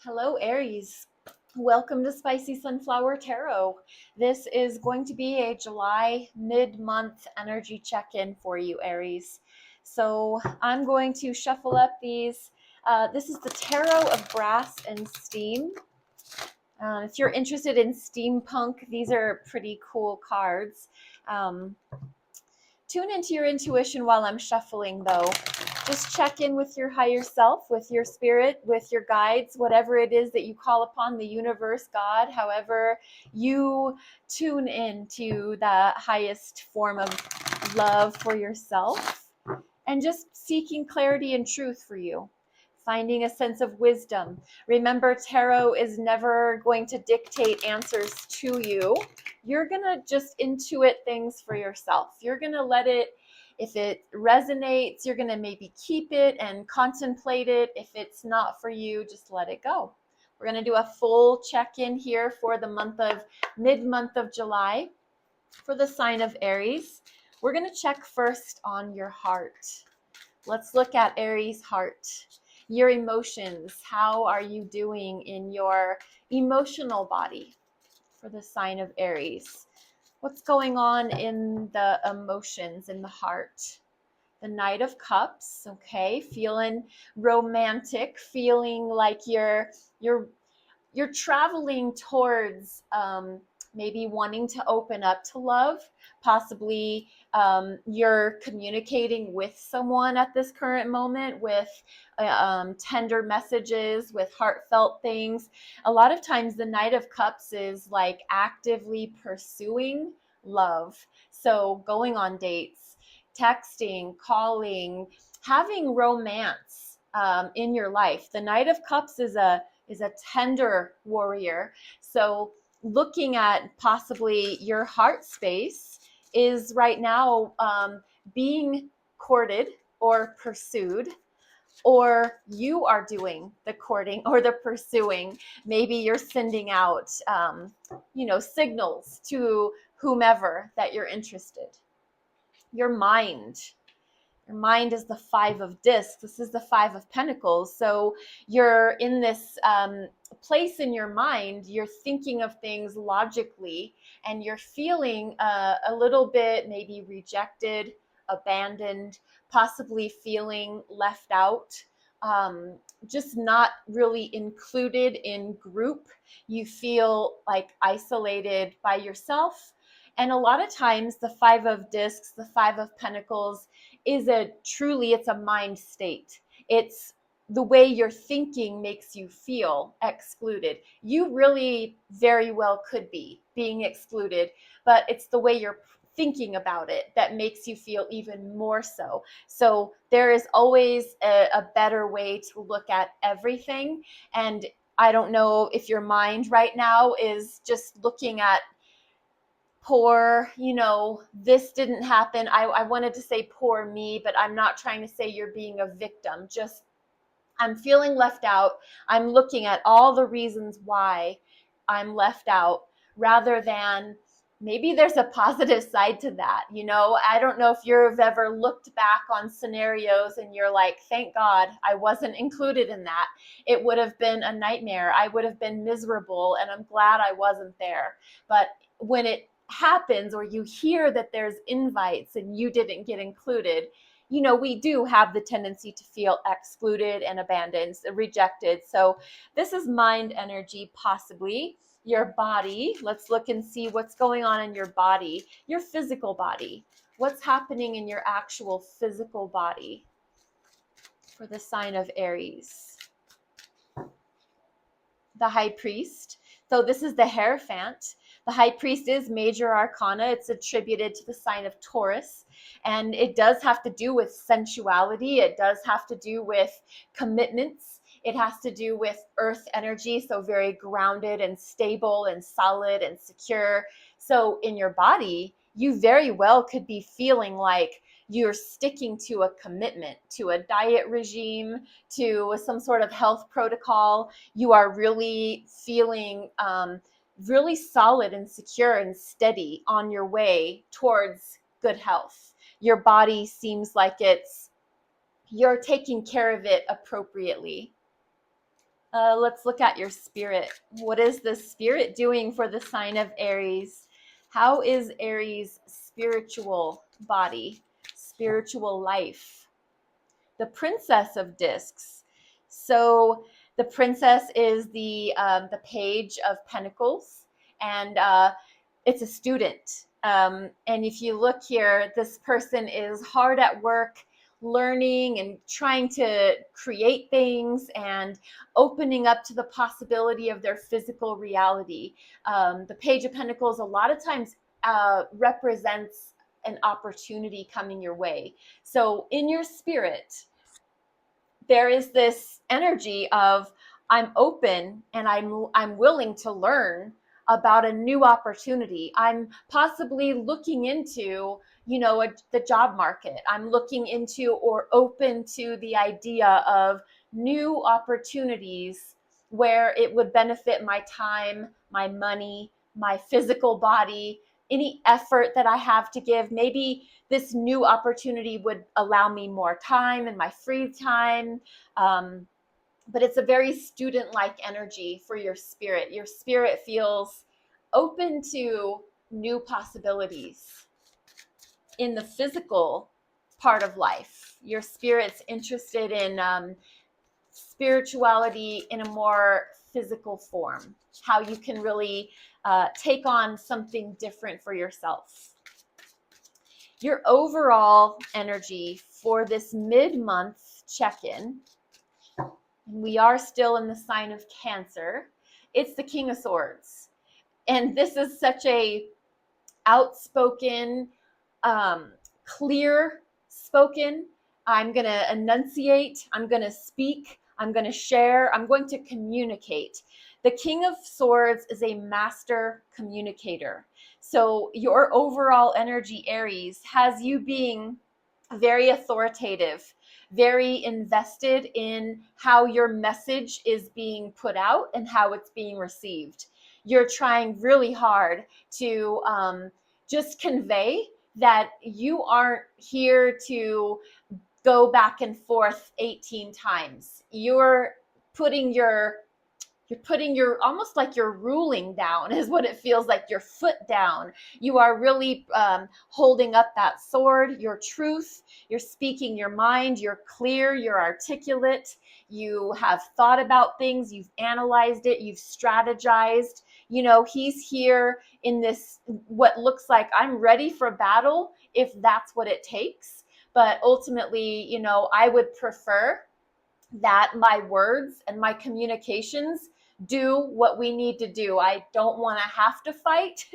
Hello, Aries. Welcome to Spicy Sunflower Tarot. This is going to be a July mid-month energy check-in for you, Aries. So I'm going to shuffle up these. This is the Tarot of Brass and Steam. If you're interested in steampunk, these are pretty cool cards. Tune into your intuition while I'm shuffling, though. Just check in with your higher self, with your spirit, with your guides, whatever it is that you call upon, the universe, God, however you tune in to the highest form of love for yourself, and just seeking clarity and truth for you. Finding a sense of wisdom. Remember, tarot is never going to dictate answers to you. You're going to just intuit things for yourself. You're going to let it, if it resonates, you're going to maybe keep it and contemplate it. If it's not for you, just let it go. We're going to do a full check-in here for the mid-month of July for the sign of Aries. We're going to check first on your heart. Let's look at Aries' heart. Your emotions. How are you doing in your emotional body for the sign of Aries? What's going on in the emotions, in the heart? The Knight of Cups, okay? Feeling romantic, feeling like you're traveling towards maybe wanting to open up to love. Possibly you're communicating with someone at this current moment with tender messages, with heartfelt things. A lot of times the Knight of Cups is like actively pursuing love. So going on dates, texting, calling, having romance in your life. The Knight of Cups is a tender warrior. So looking at possibly your heart space is right now being courted or pursued, or you are doing the courting or the pursuing. Maybe you're sending out, signals to whomever that you're interested. Your mind. Your mind is the Five of Discs. This is the Five of Pentacles. So you're in this place in your mind. You're thinking of things logically, and you're feeling a little bit maybe rejected, abandoned, possibly feeling left out, just not really included in group. You feel like isolated by yourself. And a lot of times the Five of Discs, the Five of Pentacles, it's a mind state. It's the way you're thinking makes you feel excluded. You really very well could be being excluded, but it's the way you're thinking about it that makes you feel even more so. So there is always a better way to look at everything. And I don't know if your mind right now is just looking at poor, this didn't happen. I wanted to say poor me, but I'm not trying to say you're being a victim. Just, I'm feeling left out. I'm looking at all the reasons why I'm left out, rather than maybe there's a positive side to that. I don't know if you've ever looked back on scenarios and you're like, thank God I wasn't included in that. It would have been a nightmare. I would have been miserable, and I'm glad I wasn't there. But when it happens, or you hear that there's invites and you didn't get included, we do have the tendency to feel excluded and abandoned, rejected. So this is mind energy, possibly. Your body, let's look and see what's going on in your body, your physical body. What's happening in your actual physical body for the sign of Aries? The High Priest. So this is the Hierophant. The High Priest is major arcana. It's attributed to the sign of Taurus. And it does have to do with sensuality. It does have to do with commitments. It has to do with earth energy, so very grounded and stable and solid and secure. So in your body, you very well could be feeling like you're sticking to a commitment, to a diet regime, to some sort of health protocol. You are really feeling really solid and secure and steady on your way towards good health. Your body seems like you're taking care of it appropriately. Let's look at your spirit. What is the spirit doing for the sign of Aries? How is Aries' spiritual body, spiritual life? The Princess of Discs. So the Princess is the Page of Pentacles, and it's a student. And if you look here, this person is hard at work, learning and trying to create things and opening up to the possibility of their physical reality. The Page of Pentacles a lot of times represents an opportunity coming your way. So in your spirit, there is this energy of I'm open and I'm willing to learn about a new opportunity. I'm possibly looking into, the job market. I'm looking into or open to the idea of new opportunities where it would benefit my time, my money, my physical body, any effort that I have to give. Maybe this new opportunity would allow me more time in my free time. But it's a very student-like energy for your spirit. Your spirit feels open to new possibilities. In the physical part of life, your spirit's interested in spirituality in a more physical form, how you can really take on something different for yourself. Your overall energy for this mid-month check-in, we are still in the sign of Cancer. It's the King of Swords. And this is such a outspoken, clear spoken. I'm going to enunciate. I'm going to speak. I'm going to share. I'm going to communicate. The King of Swords is a master communicator. So your overall energy, Aries, has you being very authoritative, very invested in how your message is being put out and how it's being received. You're trying really hard to just convey that you aren't here to go back and forth 18 times. You're putting your almost like you're ruling down is what it feels like, your foot down. You are really holding up that sword, your truth. You're speaking your mind. You're clear. You're articulate. You have thought about things. You've analyzed it. You've strategized. He's here in this, what looks like I'm ready for battle if that's what it takes. But ultimately, I would prefer that my words and my communications do what we need to do. I don't want to have to fight.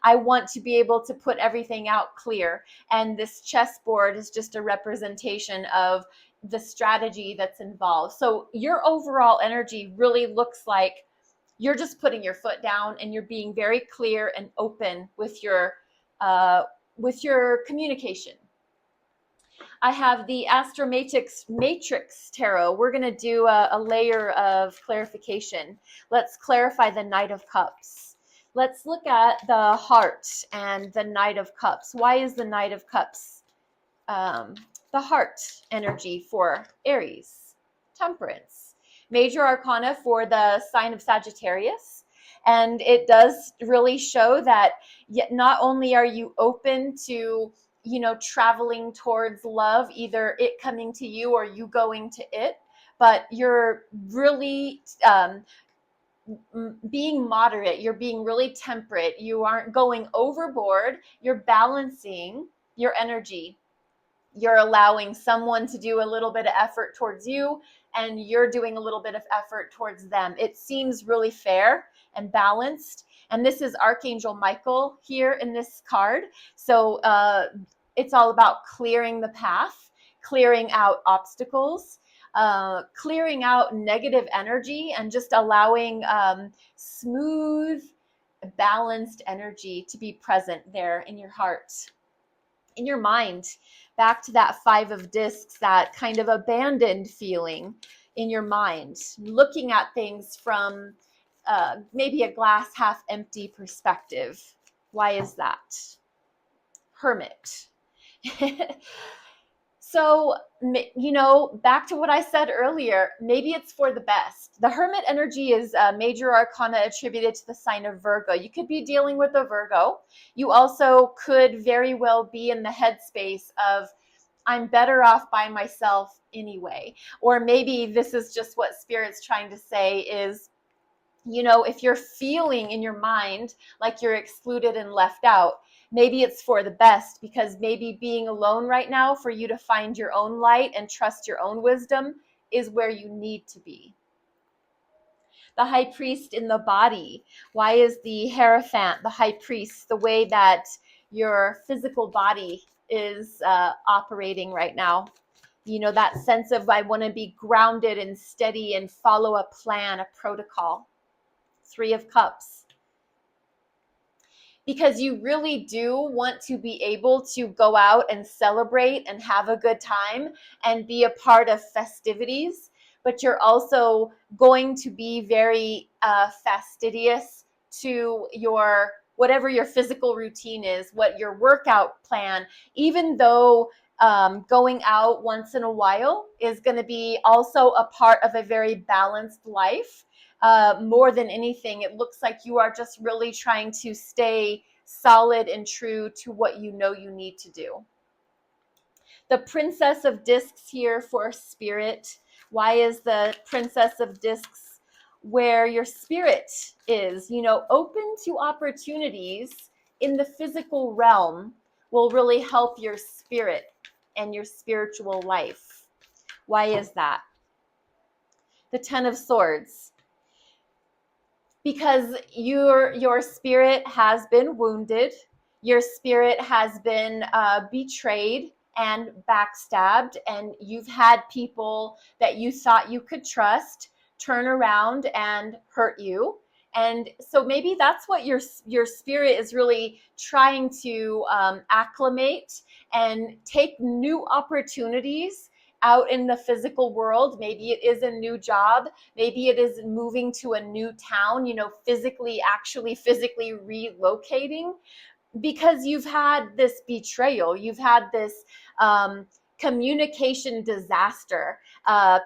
I want to be able to put everything out clear. And this chessboard is just a representation of the strategy that's involved. So your overall energy really looks like you're just putting your foot down and you're being very clear and open with your communication. I have the Astromatrix Tarot. We're going to do a layer of clarification. Let's clarify the Knight of Cups. Let's look at the heart and the Knight of Cups. Why is the Knight of Cups the heart energy for Aries? Temperance. Major Arcana for the sign of Sagittarius. And it does really show that yet not only are you open to traveling towards love, either it coming to you or you going to it, but you're really being moderate. You're being really temperate. You aren't going overboard. You're balancing your energy. You're allowing someone to do a little bit of effort towards you, and you're doing a little bit of effort towards them. It seems really fair and balanced. And this is Archangel Michael here in this card. So it's all about clearing the path, clearing out obstacles, clearing out negative energy, and just allowing smooth, balanced energy to be present there in your heart, in your mind. Back to that Five of Discs, that kind of abandoned feeling in your mind, looking at things from maybe a glass half empty perspective. Why is that? Hermit. So So, back to what I said earlier, maybe it's for the best. The Hermit energy is major arcana attributed to the sign of Virgo. You could be dealing with a Virgo. You also could very well be in the headspace of, I'm better off by myself anyway. Or maybe this is just what Spirit's trying to say is, if you're feeling in your mind like you're excluded and left out, maybe it's for the best, because maybe being alone right now for you to find your own light and trust your own wisdom is where you need to be. The High Priest in the body. Why is the Hierophant, the High Priest, the way that your physical body is operating right now? That sense of, I want to be grounded and steady and follow a plan, a protocol. Three of Cups. Because you really do want to be able to go out and celebrate and have a good time and be a part of festivities, but you're also going to be very fastidious to your whatever your physical routine is, what your workout plan, even though going out once in a while is going to be also a part of a very balanced life. More than anything, it looks like you are just really trying to stay solid and true to what you know you need to do. The Princess of Discs here for Spirit. Why is the Princess of Discs where your spirit is? Open to opportunities in the physical realm will really help your spirit and your spiritual life. Why is that? The Ten of Swords. Because your spirit has been wounded, your spirit has been betrayed and backstabbed, and you've had people that you thought you could trust turn around and hurt you. And so maybe that's what your spirit is really trying to acclimate and take new opportunities out in the physical world. Maybe it is a new job. Maybe it is moving to a new town, physically relocating, because you've had this betrayal. You've had this communication disaster.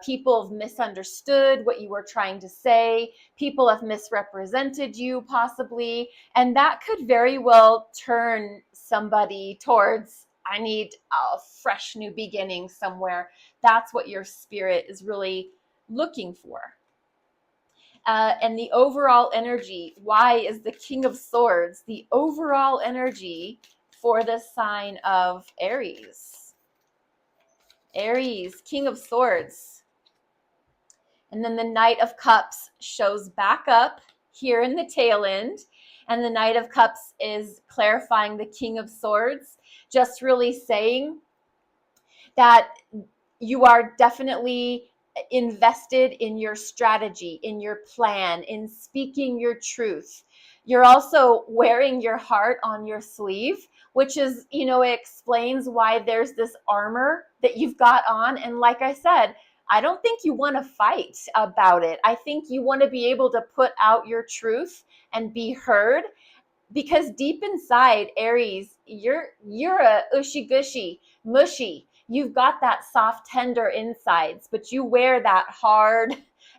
People have misunderstood what you were trying to say. People have misrepresented you, possibly. And that could very well turn somebody towards, I need a fresh new beginning somewhere. That's what your spirit is really looking for. And the overall energy. Why is the King of Swords the overall energy for the sign of Aries? Aries, King of Swords. And then the Knight of Cups shows back up here in the tail end. And the Knight of Cups is clarifying the King of Swords, just really saying that you are definitely invested in your strategy, in your plan, in speaking your truth. You're also wearing your heart on your sleeve, which is, it explains why there's this armor that you've got on. And like I said, I don't think you want to fight about it. I think you want to be able to put out your truth and be heard, because deep inside, Aries, you're a ushy gushy, mushy. You've got that soft, tender insides, but you wear that hard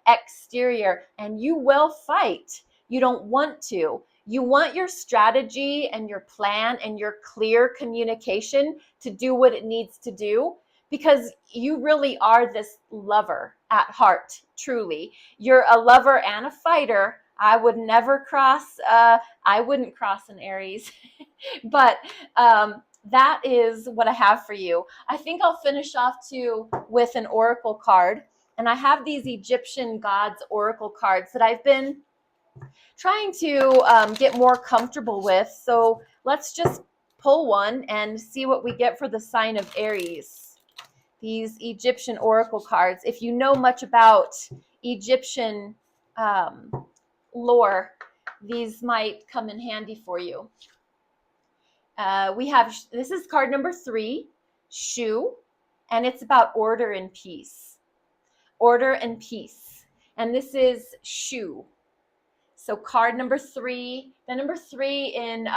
exterior, and you will fight. You don't want to. You want your strategy and your plan and your clear communication to do what it needs to do, because you really are this lover at heart, truly. You're a lover and a fighter. I would never cross, I wouldn't cross an Aries, but that is what I have for you. I think I'll finish off too with an oracle card. And I have these Egyptian gods oracle cards that I've been trying to get more comfortable with. So let's just pull one and see what we get for the sign of Aries. These Egyptian oracle cards. If you know much about Egyptian lore, these might come in handy for you. This is card number 3, Shu, and it's about order and peace. Order and peace. And this is Shu. So card number 3, the number 3 in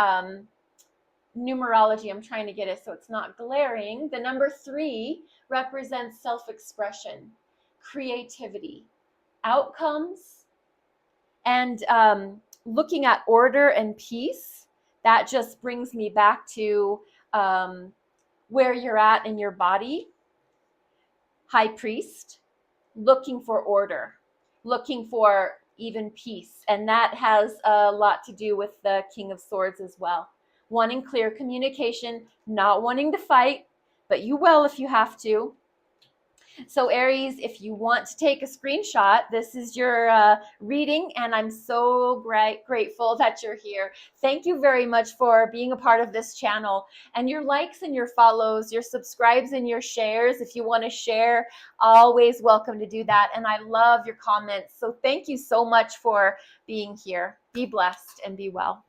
numerology, I'm trying to get it so it's not glaring. The number 3 represents self-expression, creativity, outcomes, and looking at order and peace. That just brings me back to where you're at in your body. High priest, looking for order, looking for even peace. And that has a lot to do with the King of Swords as well. Wanting clear communication, not wanting to fight, but you will if you have to. So Aries, if you want to take a screenshot, this is your reading, and I'm so grateful that you're here. Thank you very much for being a part of this channel, and your likes and your follows, your subscribes and your shares. If you want to share, always welcome to do that. And I love your comments. So thank you so much for being here. Be blessed and be well.